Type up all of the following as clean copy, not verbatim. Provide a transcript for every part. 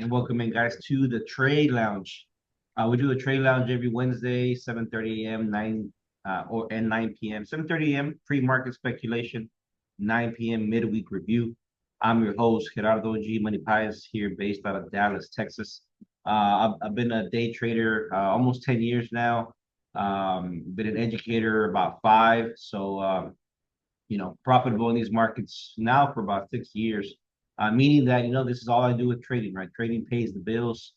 and welcome in, guys, to the Trade Lounge. We do a Trade Lounge every Wednesday, 7:30 a.m., 9 p.m. 7:30 a.m. pre-market speculation, 9 p.m. midweek review. I'm your host, Gerardo G. Money Pies, here based out of Dallas, Texas. I've been a day trader almost 10 years now. Been an educator about five. Profitable in these markets now for about 6 years, meaning that, this is all I do with trading, right? Trading pays the bills,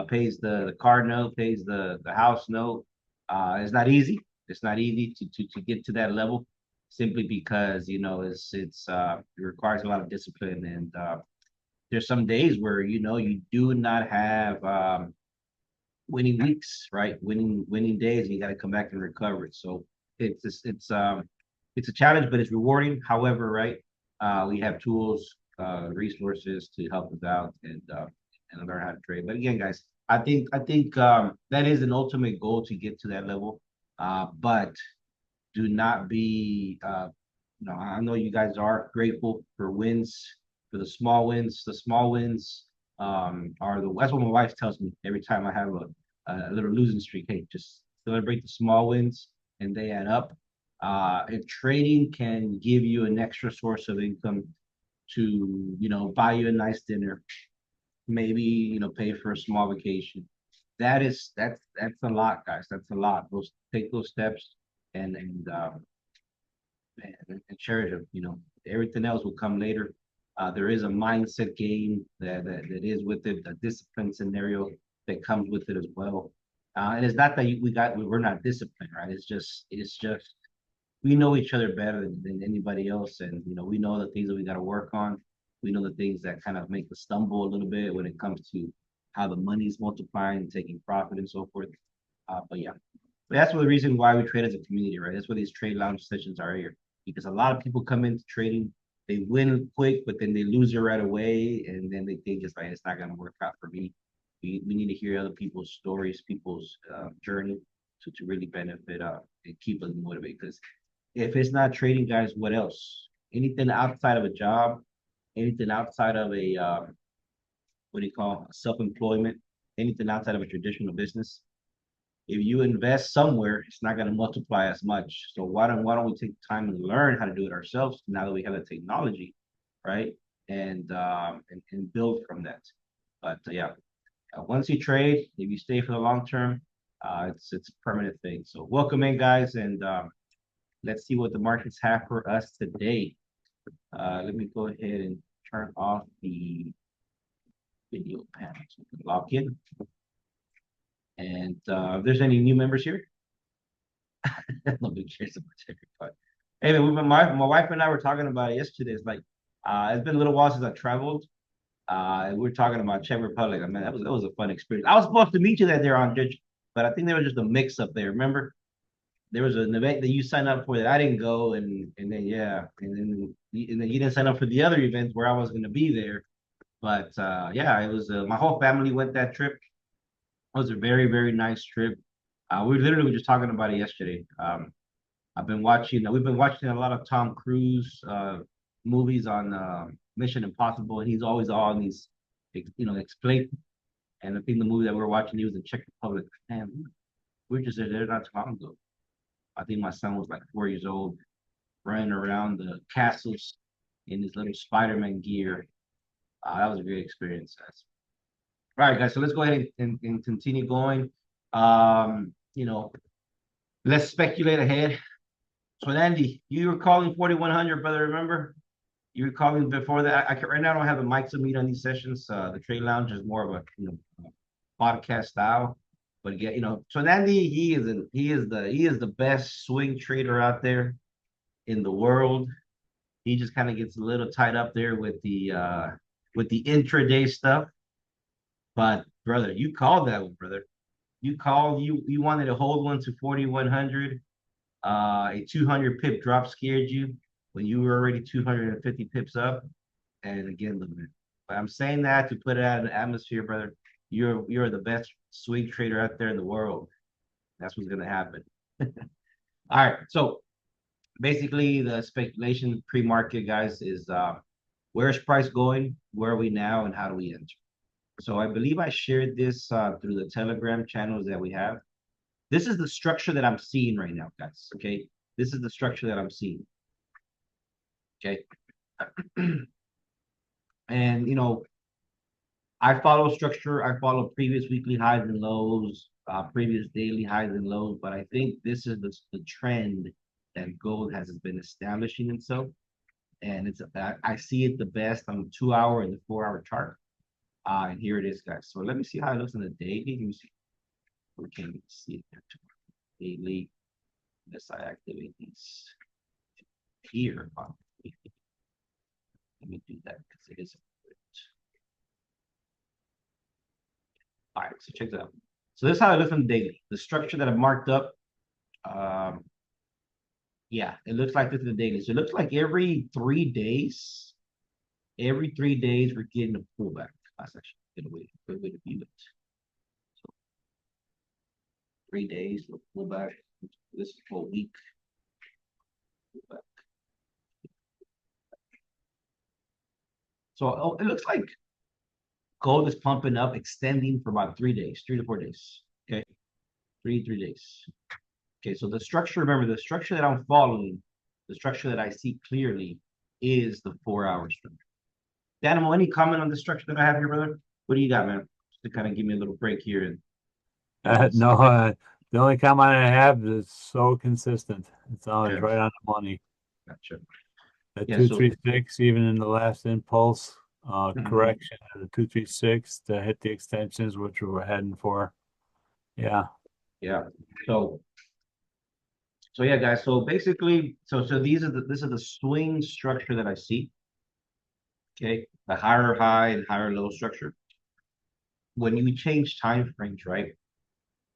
pays the car note, pays the house note. It's not easy. It's not easy to get to that level simply because, it requires a lot of discipline. And there's some days where, you do not have winning weeks, right? Winning days, and you got to come back and recover it. So it's a challenge, but it's rewarding. However, right, we have tools, resources to help us out and learn how to trade. But again, guys, I think that is an ultimate goal to get to that level. But do not be, I know you guys are grateful for wins, for the small wins. The small wins that's what my wife tells me every time I have a little losing streak. Hey, just celebrate the small wins, and they add up. If trading can give you an extra source of income to, buy you a nice dinner, maybe, pay for a small vacation, that's a lot, guys. That's a lot. Take those steps and cherish them. Everything else will come later. There is a mindset game that is with it, a discipline scenario that comes with it as well. And it's not that we're not disciplined, right? It's just we know each other better than anybody else, and we know the things that we got to work on. We know the things that kind of make us stumble a little bit when it comes to how the money's multiplying, taking profit, and so forth. But yeah, but that's the reason why we trade as a community, right? That's why these trade lounge sessions are here, because a lot of people come into trading, they win quick, but then they lose it right away, and then they think it's not going to work out for me. We need to hear other people's stories, people's journey to really benefit and keep us motivated. Because if it's not trading, guys, what else? Anything outside of a job, anything outside of a what do you call self-employment, anything outside of a traditional business, if you invest somewhere, it's not going to multiply as much. So why don't we take time and learn how to do it ourselves now that we have the technology, right? And build from that. But yeah, once you trade, if you stay for the long term, it's a permanent thing. So welcome in, guys, and let's see what the markets have for us today. Let me go ahead and turn off the video panel so we can log in. And if there's any new members here, nobody cares about everybody. Anyway, my wife and I were talking about it yesterday. It's like it's been a little while since I traveled. And we are talking about Czech Republic. I mean, that was a fun experience. I was supposed to meet you there on Judge, but I think there was just a mix up there. Remember? There was an event that you signed up for that I didn't go, and then yeah, and then you didn't sign up for the other events where I was going to be there. But yeah, it was my whole family went that trip. It was a very, very nice trip. We literally were just talking about it yesterday. We've been watching a lot of Tom Cruise movies on Mission Impossible, and he's always on these, explain. And I think the movie that we were watching, he was in Czech Republic. Man, we were just there not too long ago. I think my son was like 4 years old, running around the castles in his little Spider-Man gear. That was a great experience. All right, guys. So let's go ahead and continue going. Um, you know, let's speculate ahead. So, Andy, you were calling 4100, brother. Remember? You were calling before that. Right now I don't have the mics to meet on these sessions. The trade lounge is more of a podcast style. But yeah, so Andy, he is the best swing trader out there in the world. He just kind of gets a little tied up there with the intraday stuff. But brother, you called that one, brother. You wanted to hold one to 4100. A 200 pip drop scared you when you were already 250 pips up. And again, but I'm saying that to put it out in the atmosphere, brother. You're the best swing trader out there in the world. That's what's gonna happen. All right. So basically the speculation pre-market, guys, is where's price going, where are we now, and how do we enter? So I believe I shared this through the Telegram channels that we have. This is the structure that I'm seeing right now, guys. Okay, this is the structure that I'm seeing. Okay, and I follow structure. I follow previous weekly highs and lows, previous daily highs and lows. But I think this is the trend that gold has been establishing itself, and I see it the best on the 2 hour and the 4 hour chart. And here it is, guys. So let me see how it looks on the daily. Let me see. We can see it there daily. Let's activate these here. Let me do that because it is. All right, so check that out. So this is how it looks on the daily. The structure that I've marked up. Yeah, it looks like this is the daily. So it looks like every 3 days, we're getting a pullback. That's actually a good way to view it. So 3 days, pullback. This is for a week. Pullback. So it looks like gold is pumping up, extending for about 3 days, 3 to 4 days. Okay, 3 days. Okay, so the structure, remember the structure that I'm following, the structure that I see clearly is the 4 hour structure. Danimal, any comment on the structure that I have here, brother? What do you got, man? Just to kind of give me a little break here. No, the only comment I have is so consistent. It's always Okay, right on the money. gotcha. The Yeah, so 236, even in the last impulse mhm, correction, the 236 to hit the extensions, which we were heading for. Yeah. yeah. So yeah, guys. So basically, so this is the swing structure that I see. Okay, the higher high and higher low structure. When you change time frames, right?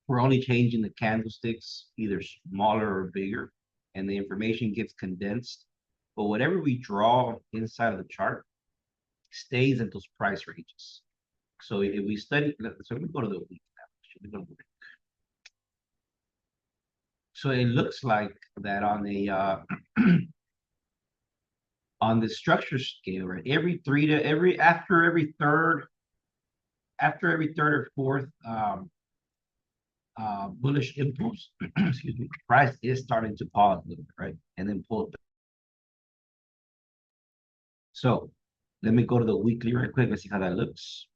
We're only changing the candlesticks, either smaller or bigger, and the information gets condensed. But whatever we draw inside of the chart stays at those price ranges. So if we study, so let me go to the week now. So it looks like that on the structure scale, right? After every third or fourth bullish impulse, excuse me, price is starting to pause a little bit, right? And then pull back. So let me go to the weekly right quick. Let's see how that looks.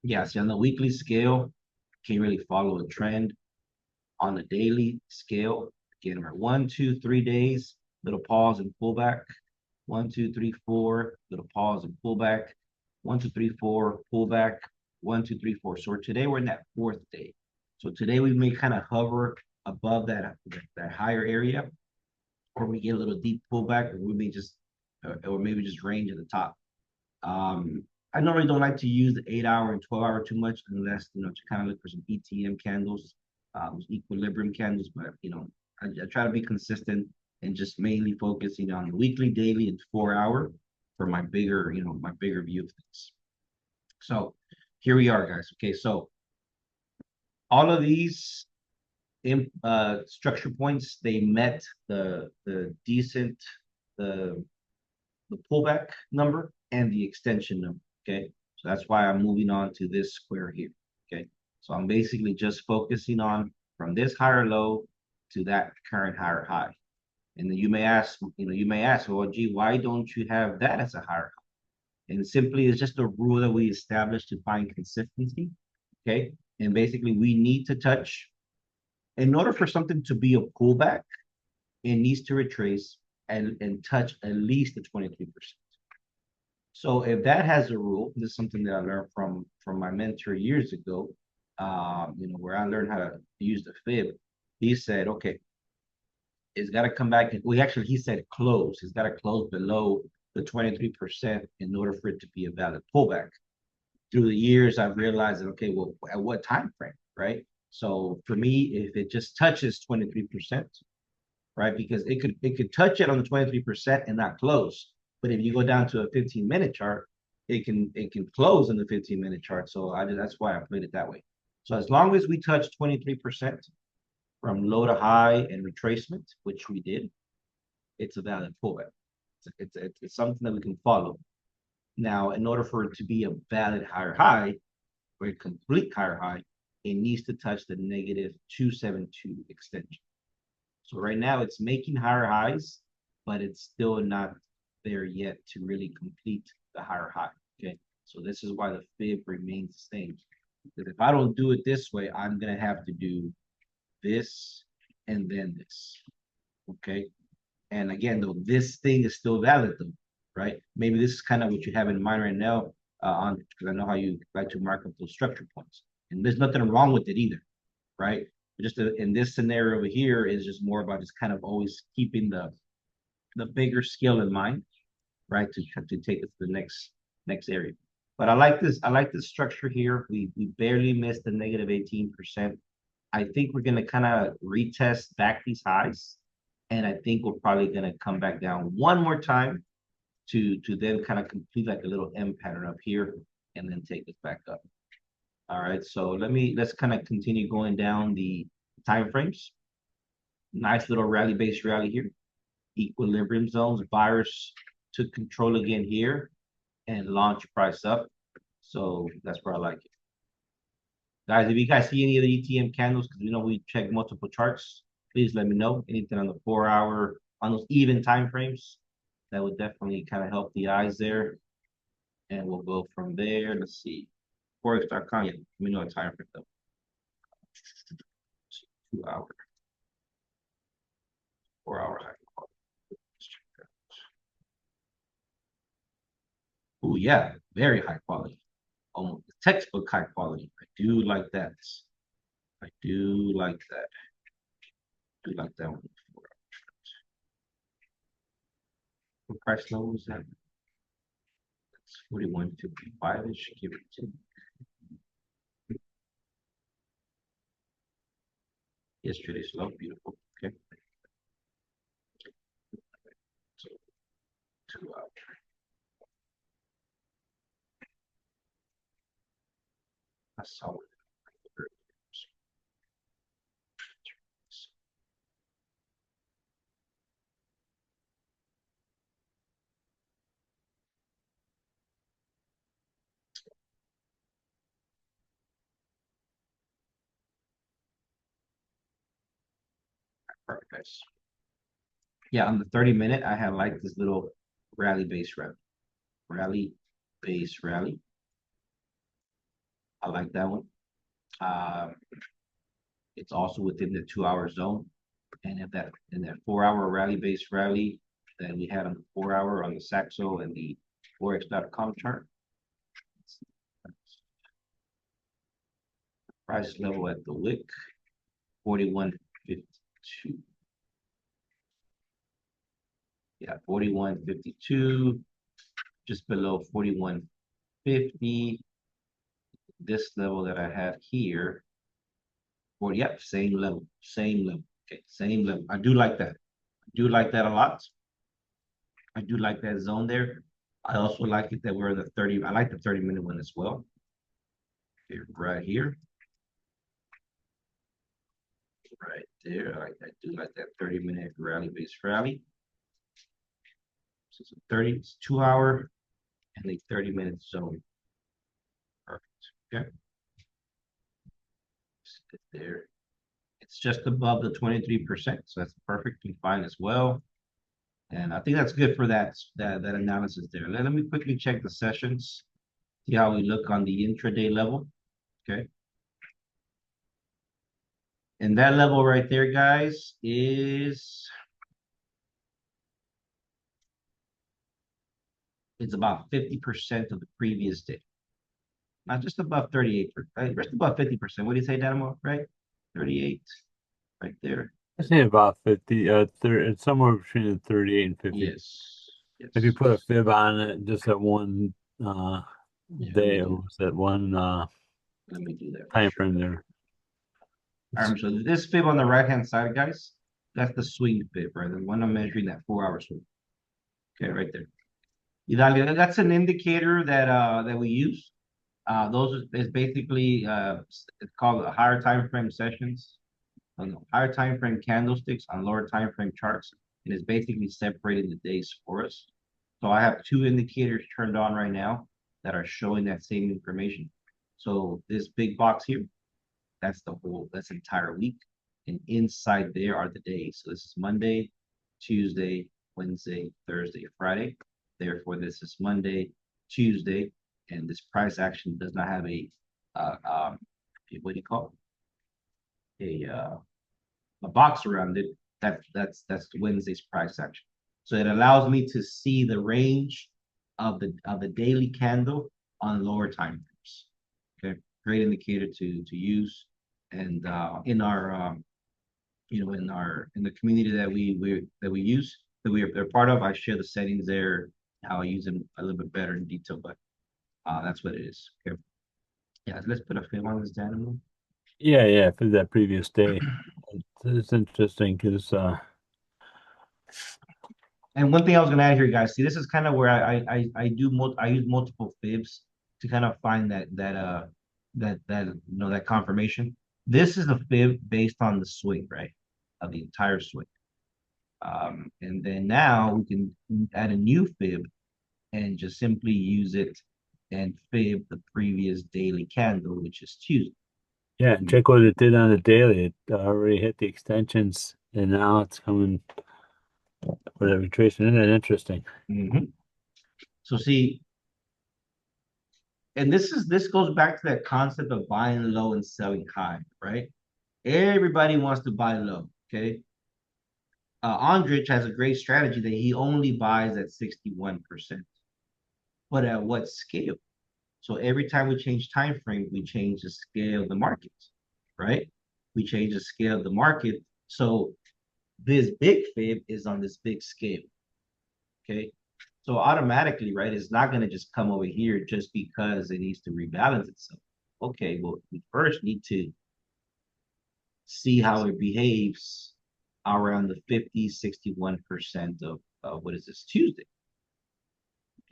Yeah, see on the weekly scale, can't really follow a trend. On the daily scale, again, we're 1, 2, 3 days, little pause and pullback. 1, 2, 3, 4, little pause and pullback. 1, 2, 3, 4, pullback. 1, 2, 3, 4. So today we're in that fourth day. So today we may kind of hover above that higher area, or we get a little deep pullback, or we may just, or maybe just range at the top. Um, I normally don't like to use the 8 hour and 12 hour too much, unless to kind of look for some ETM candles, equilibrium candles. But I try to be consistent and just mainly focusing on the weekly, daily, and 4 hour for my bigger view of things. So here we are, guys. Okay, so all of these structure points, they met the decent the the pullback number and the extension number. Okay, so that's why I'm moving on to this square here. Okay, so I'm basically just focusing on from this higher low to that current higher high. And then you may ask, well, gee, why don't you have that as a higher high? And simply it's just a rule that we established to find consistency. Okay, and basically we need to touch in order for something to be a pullback, it needs to retrace and touch at least the 23%. So if that has a rule, this is something that I learned from my mentor years ago, where I learned how to use the fib. He said, okay, it's got to come back. He said close. It's got to close below the 23% in order for it to be a valid pullback. Through the years, I've realized that, okay, well, at what time frame, right? So for me, if it just touches 23%, right? Because it could touch it on the 23% and not close. But if you go down to a 15-minute chart, it can close in the 15-minute chart. So that's why I played it that way. So as long as we touch 23% from low to high and retracement, which we did, it's a valid pullback. It's something that we can follow. Now, in order for it to be a valid higher high or a complete higher high, it needs to touch the negative 272 extension. So right now it's making higher highs, but it's still not there yet to really complete the higher high. Okay. So this is why the fib remains the same. Because if I don't do it this way, I'm gonna have to do this and then this. Okay. And again, though, this thing is still valid though, right? Maybe this is kind of what you have in mind right now, on because I know how you like to mark up those structure points. And there's nothing wrong with it either, right? Just in this scenario over here is just more about just kind of always keeping the bigger scale in mind, right? To take it to the next area. But I like this. I like this structure here. We barely missed the negative 18%. I think we're gonna kind of retest back these highs, and I think we're probably gonna come back down one more time to then kind of complete like a little M pattern up here, and then take us back up. All right, so let's kind of continue going down the time frames. Nice little rally-based rally here. Equilibrium zones. Buyers took control again here and launch price up. So that's where I like it. Guys, if you guys see any of the ETM candles, because you know we check multiple charts, please let me know. Anything on the 4 hour, on those even time frames, that would definitely kind of help the eyes there. And we'll go from there. Let's see. Forex.com, yeah, let me know a time frame though. 2 hour, 4 hour high quality. Oh yeah, very high quality. Almost textbook high quality. I do like that. I do like that. I do like that one. What price level was that? It's 41.55-ish. Give it to. Yesterday's low, beautiful. Okay. So 2 hours. I saw it. Perfect. Yeah, on the 30-minute, I had like this little rally base rally. Rally base rally. I like that one. It's also within the 2 hour zone. And if that in that 4 hour rally base rally that we had on the 4 hour on the Saxo and the Forex.com chart. Price level at the wick, 41.52. Yeah, 41.52, just below 41.50. This level that I have here, yep, same level, same level. Okay, same level. I do like that. I do like that a lot. I do like that zone there. I also like it that we're in the 30. I like the 30-minute one as well. Here, right here. Right there. I do like that 30-minute rally based rally. So it's a 30, it's 2 hour and a 30-minute zone. Perfect. Okay. Sit there. It's just above the 23%, so that's perfectly fine as well. And I think that's good for that analysis there. Let me quickly check the sessions, see how we look on the intraday level. Okay. And that level right there, guys, is it's about 50% of the previous day. Not just above 38%, right? Just above 50%. What do you say, Dynamo? Right? 38, right there. I say about 50, it's somewhere between the 38 and 50. Yes. Yes. If you put a fib on it just at one day, it do was at one let me do that. time frame there. All right, so this fib on the right-hand side, guys, that's the swing fib, right? The one I'm measuring, that 4 hour swing. Okay, right there. That's an indicator that we use. Those is basically it's called higher time frame sessions, higher time frame candlesticks on lower time frame charts, and it's basically separating the days for us. So I have two indicators turned on right now that are showing that same information. So this big box here, that's entire week. And inside there are the days. So this is Monday, Tuesday, Wednesday, Thursday, Friday. Therefore, this is Monday, Tuesday, and this price action does not have what do you call it? A box around it. That's Wednesday's price action. So it allows me to see the range of the daily candle on lower time frames. Okay, great indicator to use. And in our in the community that we use they're part of, I share the settings there, how I use them a little bit better in detail, but that's what it is. Okay. Yeah, let's put a film on this animal. Yeah, yeah, for that previous day. It's interesting because And one thing I was gonna add here, guys, see, this is kind of where I use multiple fibs to kind of find that that confirmation. This is a fib based on the swing, right? Of the entire swing. And then now we can add a new fib and just simply use it and fib the previous daily candle, which is Tuesday. yeah, check what it did on the daily. It already hit the extensions, and now it's coming with a retracement. Isn't that interesting? Mhm. So see, and this goes back to that concept of buying low and selling high, right? Everybody wants to buy low. Okay. Andrich has a great strategy that he only buys at 61%. But at what scale? So every time we change time frame, we change the scale of the market, right? We change the scale of the market. So this big fib is on this big scale. Okay. So automatically, right, it's not going to just come over here just because it needs to rebalance itself. Okay, well, we first need to see how it behaves around the 50, 61% of what is this Tuesday.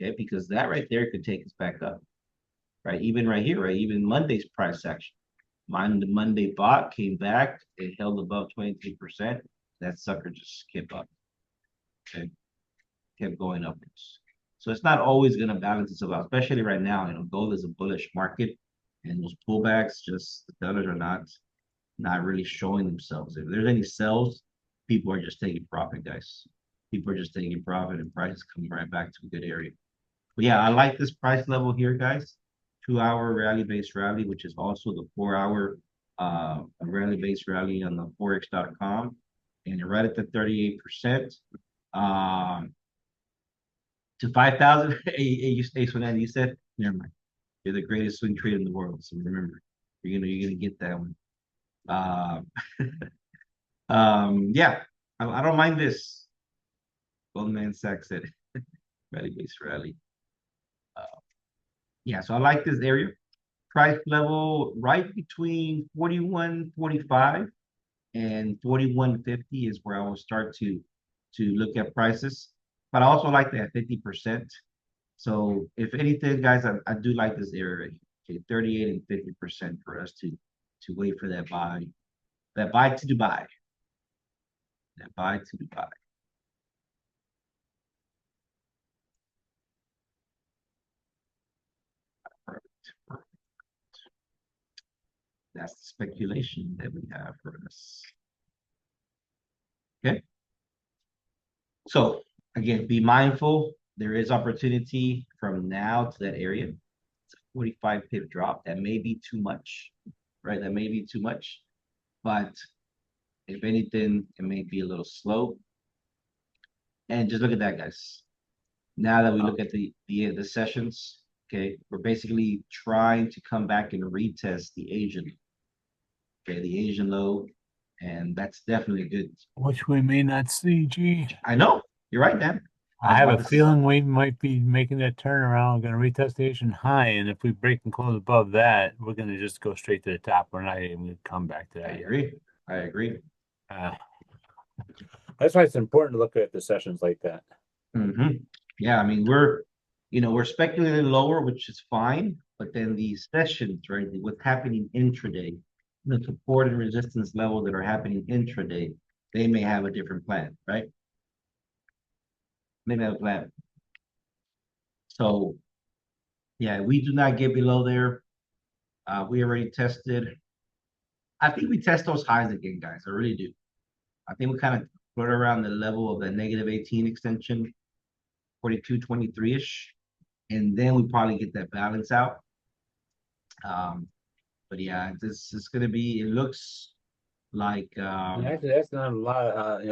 Okay, because that right there could take us back up. Right, even right here, right, even Monday's price action. The Monday bot came back, it held above 23%. That sucker just kept up. Okay, kept going upwards. So it's not always going to balance itself out, especially right now. Gold is a bullish market, and those pullbacks, just the dollars are not really showing themselves. If there's any sells, people are just taking profit, guys. People are just taking profit, and prices coming right back to a good area. But yeah, I like this price level here, guys. 2 hour rally-based rally, which is also the 4 hour rally-based rally on the forex.com, and right at the 38%. Um, to 5,000. Hey, you stay for that. You said, never mind. You're the greatest swing trader in the world. So remember, you're gonna get that one. Um, yeah, I don't mind this. Goldman Sachs said rally based rally. Uh, yeah, so I like this area. Price level right between 41.45 and 41.50 is where I will start to look at prices. But I also like that 50%. So if anything, guys, I do like this area right here. Okay, 38 and 50% for us to wait for that buy. That buy to Dubai. That buy to Dubai. Perfect. Perfect. That's the speculation that we have for us. Okay. So again, be mindful. There is opportunity from now to that area. It's a 45 pip drop. That may be too much, right? That may be too much. But if anything, it may be a little slow. And just look at that, guys. Now that we look at the sessions, okay, we're basically trying to come back and retest the Asian, okay, the Asian low, and that's definitely good. Which we may not see. Gee, I know you're right, Dan. I I was have a about to say, feeling we might be making that turnaround. We're going to retest the Asian high, and if we break and close above that, we're going to just go straight to the top. We're not even going to come back to I that yet. agree. I agree. Uh, that's why it's important to look at the sessions like that. Yeah, I mean we're speculating lower, which is fine, but then these sessions, right? What's happening intraday, the support and resistance levels that are happening intraday, they may have a different plan, right? Maybe have a plan. So yeah, we do not get below there. We already tested. I think we test those highs again, guys. I really do. I think we kind of flirt around the level of the negative 18 extension, 42.23-ish. And then we probably get that balance out. But yeah, this is gonna be, it looks like Actually, that's not a lot.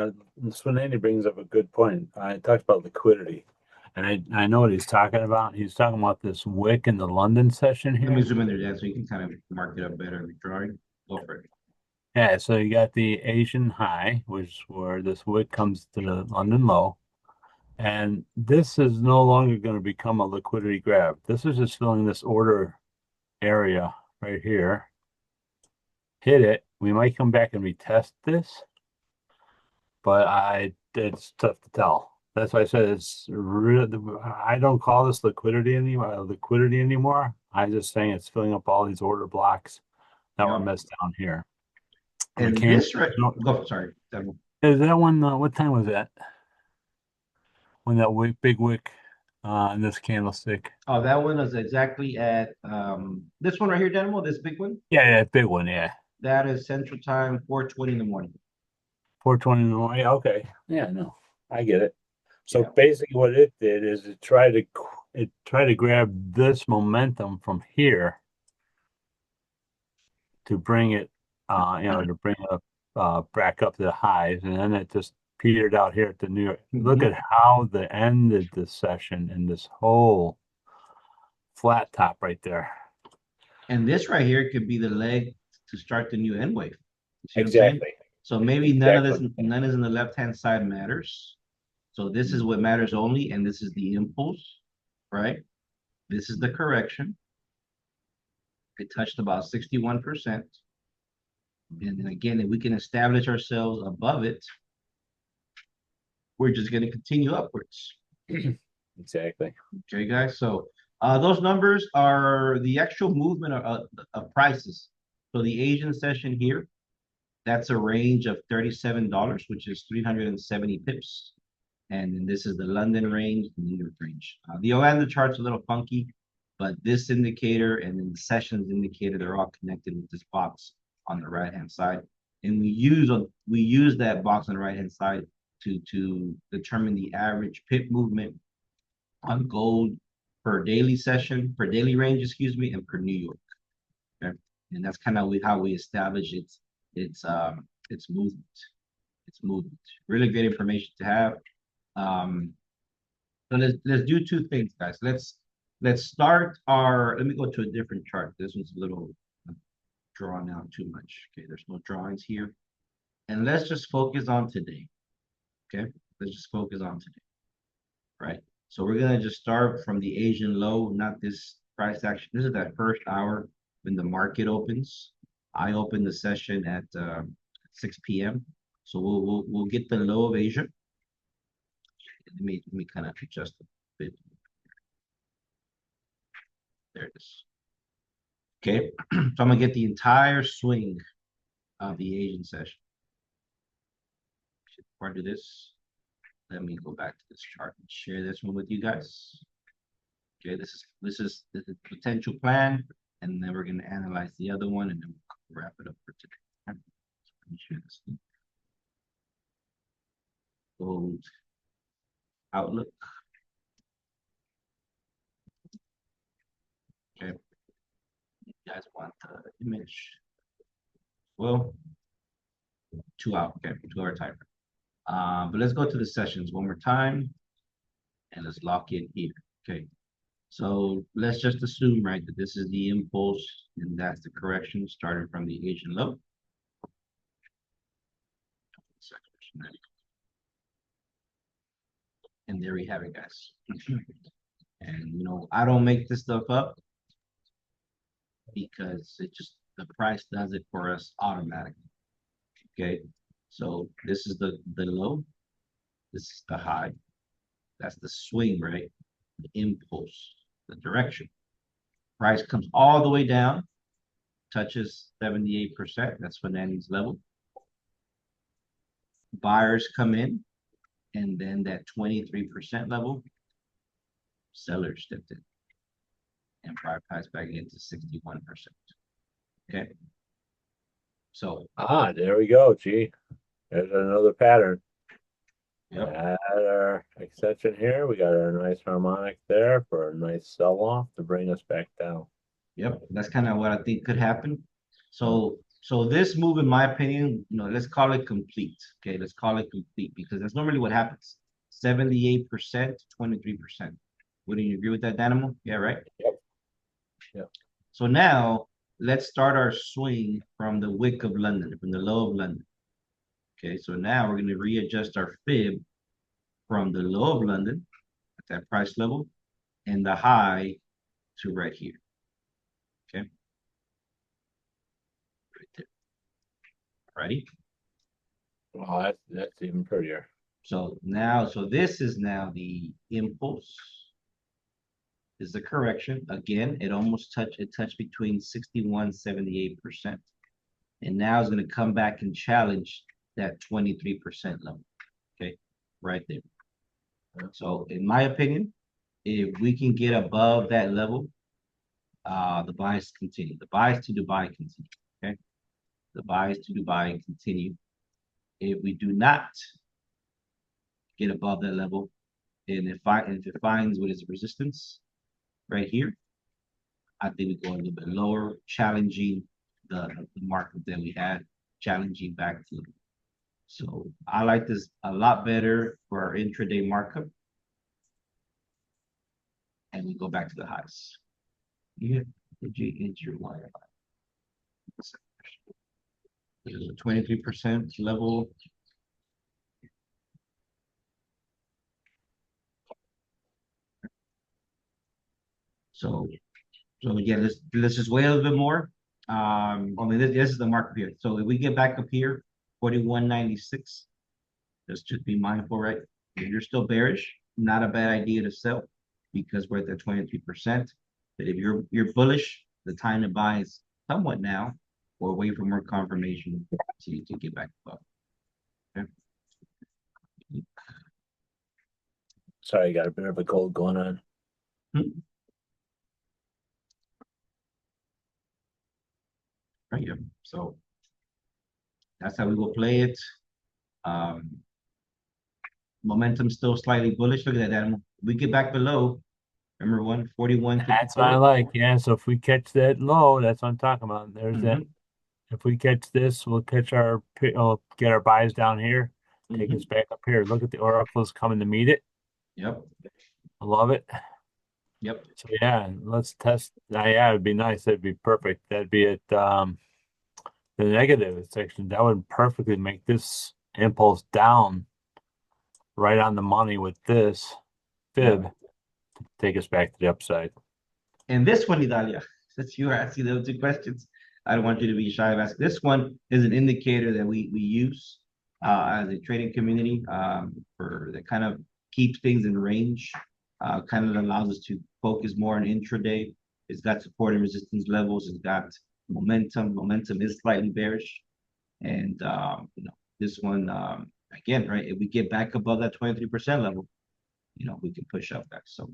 Swinani brings up a good point. I talked about liquidity, and I know what he's talking about. He's talking about this wick in the London session let me here. zoom in there, Dan, so you can kind of mark it up better in the drawing. Go for it. Yeah, so you got the Asian high, which where this wick comes to the London low, and this is no longer going to become a liquidity grab. This is just filling this order area right here. Hit it. We might come back and retest this, but it's tough to tell. That's why I said it's real. I don't call this liquidity anymore. I'm just saying it's filling up all these order blocks that were Yeah. missed down here. We And came. this right, go, sorry. Is that one? What time was that? When that big wick in this candlestick? Oh, that one is exactly at this one right here, Daniel, this big one. Yeah, big one. Yeah, That is Central Time, 4:20 in the morning. 4:20 in the morning. Yeah, okay. Yeah, no, I get it. So Yeah. basically, what it did is it tried to grab this momentum from here to bring it, to bring it up, back up to the highs, and then it just petered out here at the New York. Look Mhm. at how they ended the session in this whole flat top right there. And this right here could be the leg to start the new N wave. You see what I'm saying? Exactly. So maybe Exactly. none is in the left-hand side matters. So this is what matters only, and this is the impulse, right? This is the correction. It touched about 61%. And then again, if we can establish ourselves above it, we're just going to continue upwards. Exactly. Okay, guys. So those numbers are the actual movement of prices. So the Asian session here, that's a range of $37, which is 370 pips. And then this is the London range, the New York range. The Orlando chart's a little funky, but this indicator and then the sessions indicator, they're all connected with this box on the right-hand side. And we use that box on the right-hand side to determine the average pip movement on gold per daily session, per daily range, excuse me, and per New York. Okay. And that's kind of how we establish its movement. Its movement. Really great information to have. So let's do two things, guys. Let's start our. Let me go to a different chart. This one's a little drawn out too much. Okay, there's no drawings here, and let's just focus on today. Okay, let's just focus on today. Right. So we're gonna just start from the Asian low, not this price action. This is that first hour when the market opens. I open the session at 6 p.m. So we'll get the low of Asia. Let me kind of adjust a bit. There it is. Okay, so I'm gonna get the entire swing of the Asian session. Before I do this, let me go back to this chart and share this one with you guys. Okay, this is potential plan, and then we're gonna analyze the other one, and then we'll wrap it up for today. Let me share this. Gold outlook. Okay, you guys want the image? Well, 2 hour. Okay, 2 hour timer. But let's go to the sessions one more time, and let's lock in here. Okay. So let's just assume, right, that this is the impulse and that's the correction starting from the Asian low. And there we have it, guys. And I don't make this stuff up because the price does it for us automatically. Okay. So this is the low, this is the high. That's the swing, right? The impulse, the direction. Price comes all the way down, touches 78%. That's Fernandes level. Buyers come in, and then that 23% level, Seller stepped in and bypassed back into 61%. Okay. So, There we go. Gee, there's another pattern. yep, Add our extension here. We got our nice harmonic there for a nice sell-off to bring us back down. yep. That's kind of what I think could happen. So this move, in my opinion, let's call it complete. Okay, let's call it complete because that's normally what happens. 78%, 23%. Wouldn't you agree with that, Dynamo? Yeah, right? Yep. Yep. So now let's start our swing from the wick of London, from the low of London. Okay, so now we're going to readjust our fib from the low of London at that price level and the high to right here. Okay. Right there. Ready? Well, that's even prettier. So this is now the impulse. Is the correction. Again, it touched between 61, 78%. And now it's going to come back and challenge that 23% level. Okay, right there. So in my opinion, if we can get above that level, the buys continue. The buys to Dubai continue. Okay. The buys to Dubai continue. If we do not get above that level, and if it finds what is resistance right here, I think we go a little bit lower, challenging the market that we had, challenging back to. So I like this a lot better for our intraday markup. And we go back to the highs. Yeah, did you enter wire? There's a 23% level. So again, let's just wait a little bit more. I mean, this is the market here. So if we get back up here, 41.96, let's just be mindful, right? If you're still bearish, not a bad idea to sell because we're at the 23%. But if you're bullish, the time to buy is somewhat now, or wait for more confirmation to get back above. Okay. Sorry, I got a bit of a cold going on. Right here. So that's how we will play it. Momentum still slightly bullish. Look at that animal. We get back below. Remember 141. That's what I like. Yeah. So if we catch that low, that's what I'm talking about. There's that. If we catch this, we'll get our buys down here, take us back up here. Look at the oracles coming to meet it. Yep. I love it. Yep. So yeah, let's test. Yeah, it'd be nice. That'd be perfect. That'd be at the negative section. That would perfectly make this impulse down right on the money with this fib to take us back to the upside. And this one, Idalia, since you were asking those two questions, I don't want you to be shy of asking. This one is an indicator that we use as a trading community for that kind of keeps things in range, kind of allows us to focus more on intraday. It's got support and resistance levels. It's got momentum. Momentum is slightly bearish, and this one again, right? If we get back above that 23% level, we can push up that. So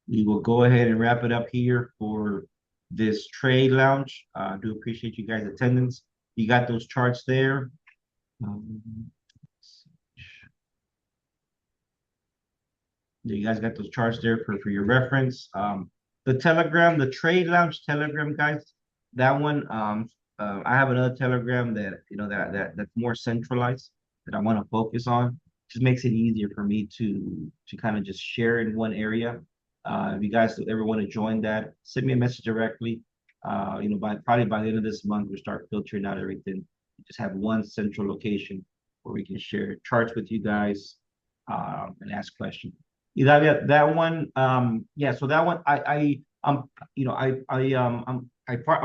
we will go ahead and wrap it up here for this trade lounge. I do appreciate you guys' attendance. You got those charts there. You guys got those charts there for your reference. The Telegram, the trade lounge Telegram, guys, that one, I have another Telegram that that's more centralized that I want to focus on. Just makes it easier for me to kind of just share in one area. If you guys ever want to join that, send me a message directly. Probably by the end of this month, we'll start filtering out everything. Just have one central location where we can share charts with you guys and ask questions. That one, so that one, I'm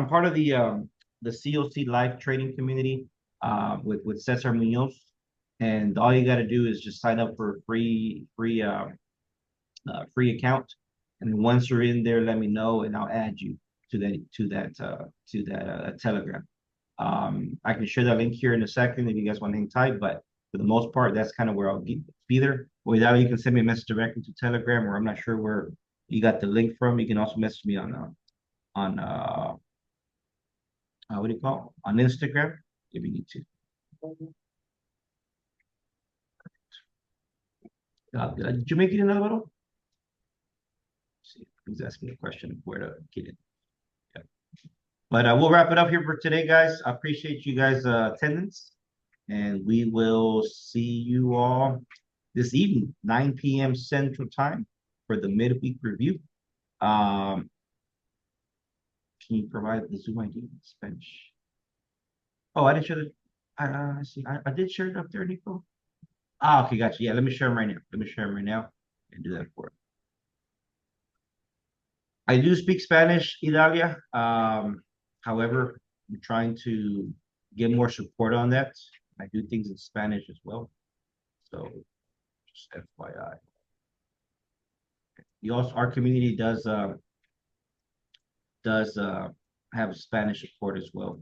part of the COC live trading community with Cesar Munoz, and all you got to do is just sign up for a free account, and then once you're in there, let me know, and I'll add you to that Telegram. I can share that link here in a second if you guys want to hang tight, but for the most part, that's kind of where I'll be there. or that you can send me a message directly to Telegram, or I'm not sure where you got the link from. You can also message me on what do you call it? On Instagram if you need to. Did you make it in Alvaro? See, he's asking a question of where to get it. Yeah. But we'll wrap it up here for today, guys. I appreciate you guys' attendance, and we will see you all this evening, 9 p.m. Central Time, for the midweek review. Can you provide the Zoom ID in Spanish? Oh, I didn't share it. I see. I did share it up there, Nico. Ah, okay, gotcha. Yeah, let me share them right now. Let me share them right now and do that for it. I do speak Spanish, Idalia. However, I'm trying to get more support on that. I do things in Spanish as well. So just FYI. You also, our community does have Spanish support as well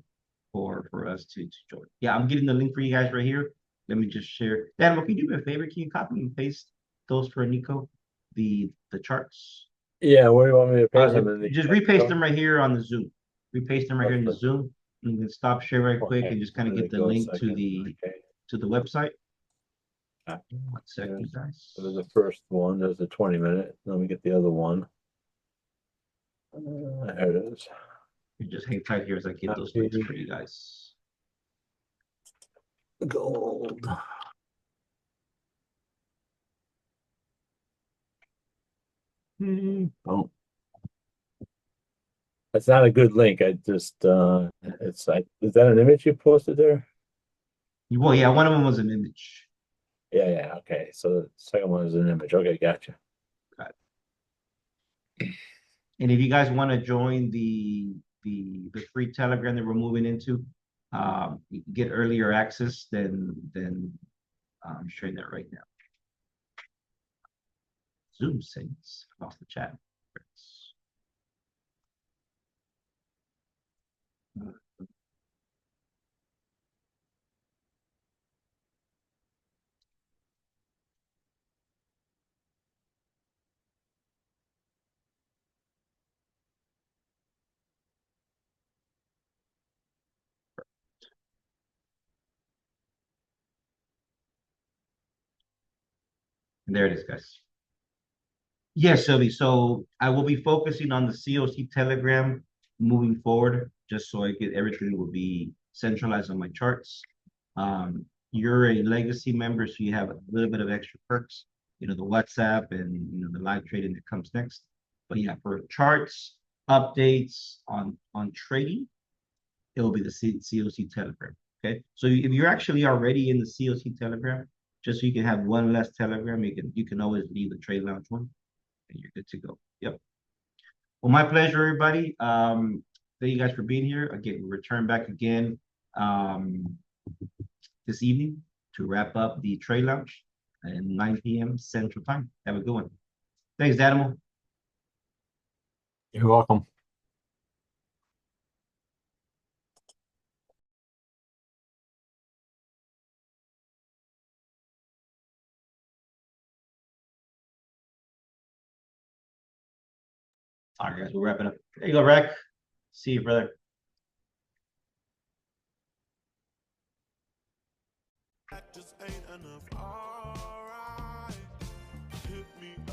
for us to join. Yeah, I'm getting the link for you guys right here. Let me just share. Dan, can you do me a favor? Can you copy and paste those for Nico? The charts. Yeah, where do you want me to paste them in the Just repaste them right here on the Zoom. Repaste them right here in the Okay. Zoom. You can stop share right quick Okay. and just kind of Let get me the go a link second. Okay. to the website. Uh, 1 second, guys. So there's the first one. There's the 20-minute. Let me get the other one. There it is. You just hang tight here as I get those links for you guys. Gold. Oh. That's not a good link. I just it's like, is that an image you posted there? Well, yeah, one of them was an image. Yeah, okay. So the second one is an image. Okay, gotcha. Got it. And if you guys want to join the free Telegram that we're moving into, you can get earlier access than I'm sharing that right now. Zoom settings off the chat. And there it is, guys. Yes, Sylvie. So I will be focusing on the COC Telegram moving forward, just so I get everything will be centralized on my charts. You're a legacy member, so you have a little bit of extra perks, the WhatsApp and the live trading that comes next. But yeah, for charts, updates on trading, it will be the COC Telegram. Okay. So if you're actually already in the COC Telegram, just so you can have one less Telegram, you can always leave the trade lounge one and you're good to go. Yep. Well, my pleasure, everybody. Thank you guys for being here. Again, we return back again this evening to wrap up the trade lounge at 9 p.m. Central Time. Have a good one. Thanks, Danimal. You're welcome. All right, guys, we're wrapping up. There you go, Rack. See you, brother.